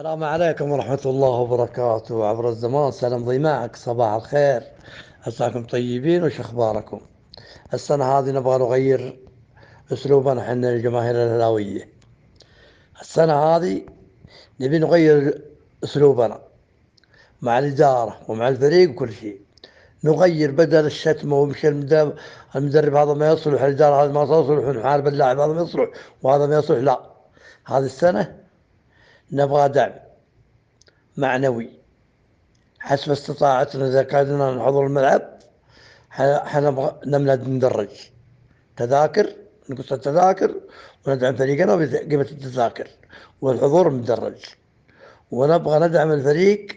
السلام عليكم ورحمة الله وبركاته. عبر الزمان سلام ضي معك، صباح الخير، عساكم طيبين وش أخباركم؟ السنة هذه نبغى نغير أسلوبنا حنا الجماهير الهلاوية. السنة هذه نبي نغير أسلوبنا مع الإدارة ومع الفريق وكل شيء. نغير بدل الشتم ومشي المدرب هذا ما يصلح، الإدارة هذا ما تصلح، ونحارب اللاعب هذا ما يصلح وهذا ما يصلح. لا، هذه السنة نبغى دعم معنوي حسب استطاعتنا. إذا كنا نحضر الملعب حنبغى نملى ندرج تذاكر، نقص التذاكر وندعم فريقنا بقيمة التذاكر والحضور مدرج، ونبغى ندعم الفريق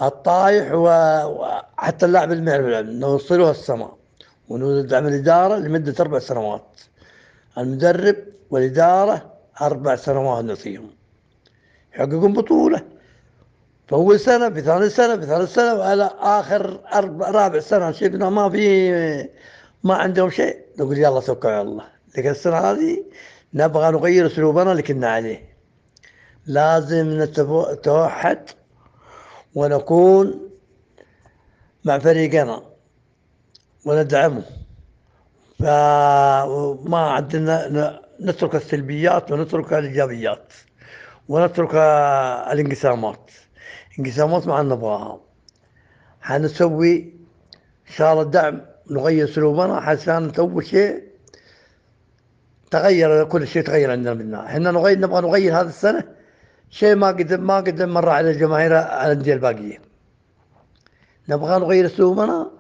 الطايح وحتى اللاعب اللي ما يعرف يلعب نوصله السماء، وندعم الإدارة لمدة 4 سنوات. المدرب والإدارة 4 سنوات نعطيهم يحققون بطولة في أول سنة، في ثاني سنة، في ثالث سنة، وعلى آخر رابع سنة شفنا ما عندهم شيء، نقول يلا توكلوا على الله. لكن السنة هذه نبغى نغير أسلوبنا اللي كنا عليه. لازم نتوحد ونكون مع فريقنا وندعمه. فما عندنا نترك السلبيات ونترك الإيجابيات ونترك الانقسامات. انقسامات ما نبغاها. حنسوي إن شاء الله الدعم، نغير أسلوبنا عشان أول شيء تغير، كل شيء تغير عندنا. بالله احنا نبغى نغير هذه السنة شيء ما قد مر على الجماهير الأندية الباقية. نبغى نغير أسلوبنا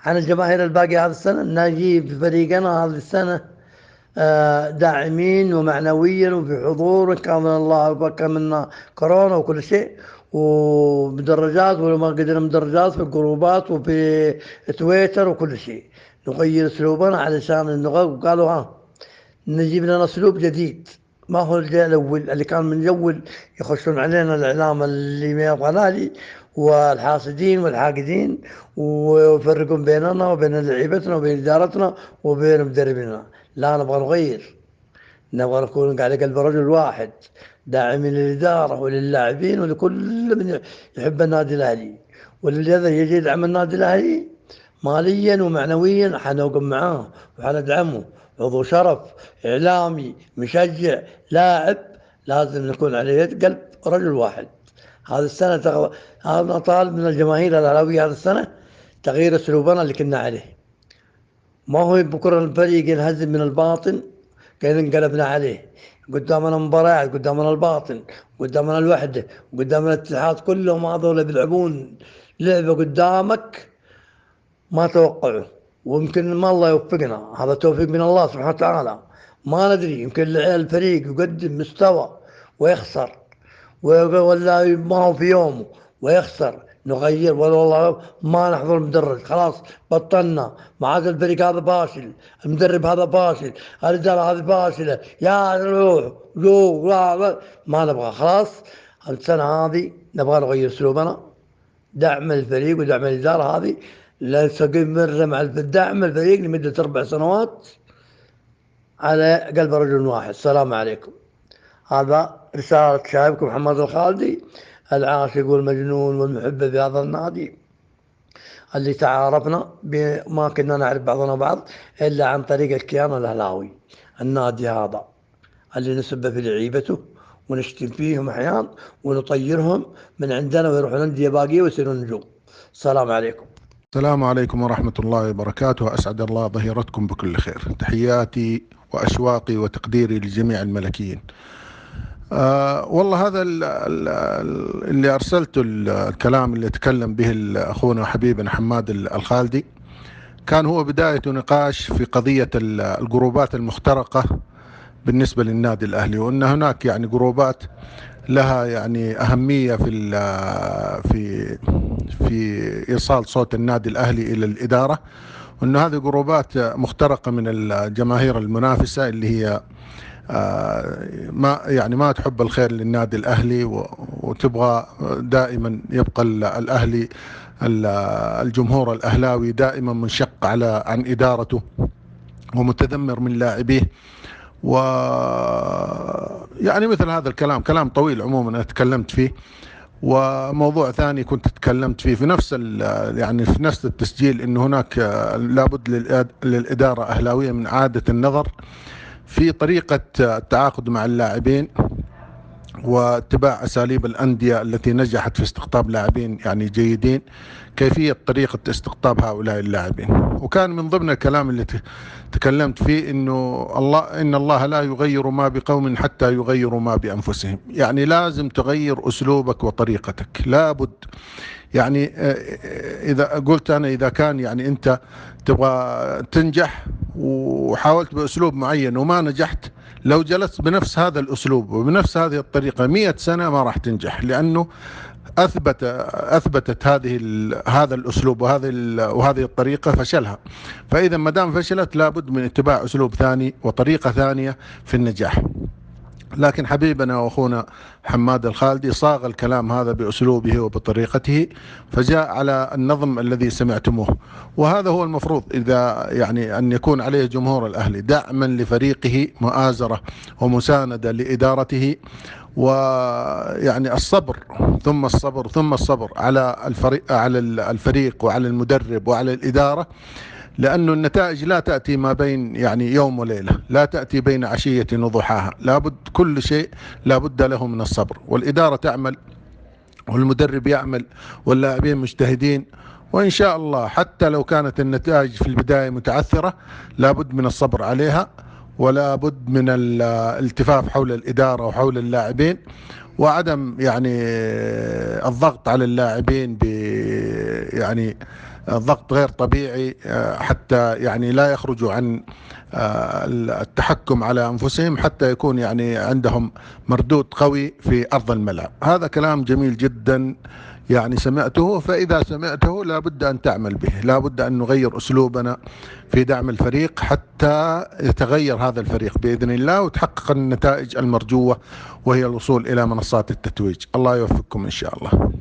عن الجماهير الباقية هذه السنة، نجيب فريقنا هذه السنة داعمين ومعنويا وبحضور، كان الله بكى منا كورونا وكل شيء، ومدرجات ولما قدرنا مدرجات في الجروبات وفي تويتر وكل شيء. نغير اسلوبنا علشان قالوا نجيب لنا اسلوب جديد، ما هو الاول اللي كان من الاول يخشون علينا الاعلام اللي ما يبغى نادي والحاسدين والحاقدين، ويفرقون بيننا وبين لعيبتنا وبين ادارتنا وبين مدربنا. لا، نبغى نغير، نبغى نكون على قلب رجل واحد، داعمين للإدارة وللاعبين ولكل من يحب النادي الأهلي. والذي يجي يدعم النادي الأهلي ماليا ومعنويا حنوقف معاه وحندعمه. عضو شرف، إعلامي، مشجع، لاعب، لازم نكون على يد قلب رجل واحد. هذه السنة هذا طالب من الجماهير الأهلاوية هذه السنة تغيير أسلوبنا اللي كنا عليه. ما هو بكرة الفريق ينهزم من الباطن كان انقلبنا عليه. قدامنا مباريات، قدامنا الباطن، قدامنا الوحدة، قدامنا الاتحاد، كلهم هذول بيلعبون لعبة قدامك ما توقعوا. ويمكن ما الله يوفقنا، هذا توفيق من الله سبحانه وتعالى. ما ندري، يمكن الفريق يقدم مستوى ويخسر، ولا ما هو في يومه ويخسر. نغير ولا والله ما نحضر المدرج، خلاص بطلنا. مع هذا الفريق هذا فاشل، المدرب هذا فاشل، الإدارة هذه فاشلة، يا روح روح ما نبغى خلاص. السنة هذه نبغى نغير أسلوبنا، دعم الفريق ودعم الإدارة هذه. لا نستمر مع دعم الفريق لمدة 4 سنوات على قلب رجل واحد. السلام عليكم. هذا رسالة شايبكم محمد الخالدي، العاشق والمجنون والمحب بهذا النادي اللي تعارفنا ما كنا نعرف بعضنا بعض إلا عن طريق الكيان الأهلاوي. النادي هذا اللي نسب في لعيبته ونشتم فيهم أحيان ونطيرهم من عندنا ويروحون أندية باقية ويصيرون نجوم. السلام عليكم. السلام عليكم ورحمة الله وبركاته. أسعد الله ظهيرتكم بكل خير. تحياتي وأشواقي وتقديري لجميع الملكيين. والله هذا اللي أرسلته، الكلام اللي تكلم به أخونا وحبيبنا حماد الخالدي، كان هو بداية نقاش في قضية الجروبات المخترقة بالنسبة للنادي الأهلي، وأن هناك يعني جروبات لها يعني أهمية في في إيصال صوت النادي الأهلي إلى الإدارة، وأن هذه جروبات مخترقة من الجماهير المنافسة اللي هي ما تحب الخير للنادي الأهلي، وتبغى دائما يبقى الأهلي، الجمهور الأهلاوي دائما منشق عن إدارته ومتذمر من لاعبيه و يعني مثل هذا الكلام، كلام طويل عموما أنا تكلمت فيه. وموضوع ثاني كنت تكلمت فيه في نفس يعني في نفس التسجيل، انه هناك لابد للإدارة أهلاوية من إعادة النظر في طريقة التعاقد مع اللاعبين، واتباع أساليب الأندية التي نجحت في استقطاب لاعبين يعني جيدين، كيفية طريقة استقطاب هؤلاء اللاعبين. وكان من ضمن الكلام اللي تكلمت فيه إن الله لا يغير ما بقوم حتى يغيروا ما بأنفسهم. يعني لازم تغير أسلوبك وطريقتك، لابد. يعني إذا قلت أنا، إذا كان يعني أنت تبغى تنجح وحاولت بأسلوب معين وما نجحت، لو جلست بنفس هذا الأسلوب وبنفس هذه الطريقة 100 سنة ما راح تنجح، لأنه أثبتت هذا الأسلوب وهذه الطريقة فشلها. فإذا ما دام فشلت لابد من اتباع أسلوب ثاني وطريقة ثانية في النجاح. لكن حبيبنا وأخونا حماد الخالدي صاغ الكلام هذا بأسلوبه وبطريقته، فجاء على النظم الذي سمعتموه. وهذا هو المفروض، إذا يعني أن يكون عليه جمهور الأهلي، دعما لفريقه، مؤازرة ومساندة لإدارته، ويعني الصبر ثم الصبر ثم الصبر على الفريق وعلى المدرب وعلى الإدارة. لأن النتائج لا تأتي ما بين يعني يوم وليلة، لا تأتي بين عشية وضحاها، لابد كل شيء لابد له من الصبر. والإدارة تعمل والمدرب يعمل واللاعبين مجتهدين، وإن شاء الله حتى لو كانت النتائج في البداية متعثرة لابد من الصبر عليها، ولا بد من الالتفاف حول الإدارة وحول اللاعبين، وعدم يعني الضغط على اللاعبين يعني ضغط غير طبيعي، حتى يعني لا يخرجوا عن التحكم على أنفسهم، حتى يكون يعني عندهم مردود قوي في أرض الملعب. هذا كلام جميل جدا يعني سمعته، فإذا سمعته لابد أن تعمل به، لابد أن نغير أسلوبنا في دعم الفريق حتى يتغير هذا الفريق بإذن الله وتحقق النتائج المرجوة، وهي الوصول إلى منصات التتويج. الله يوفقكم إن شاء الله.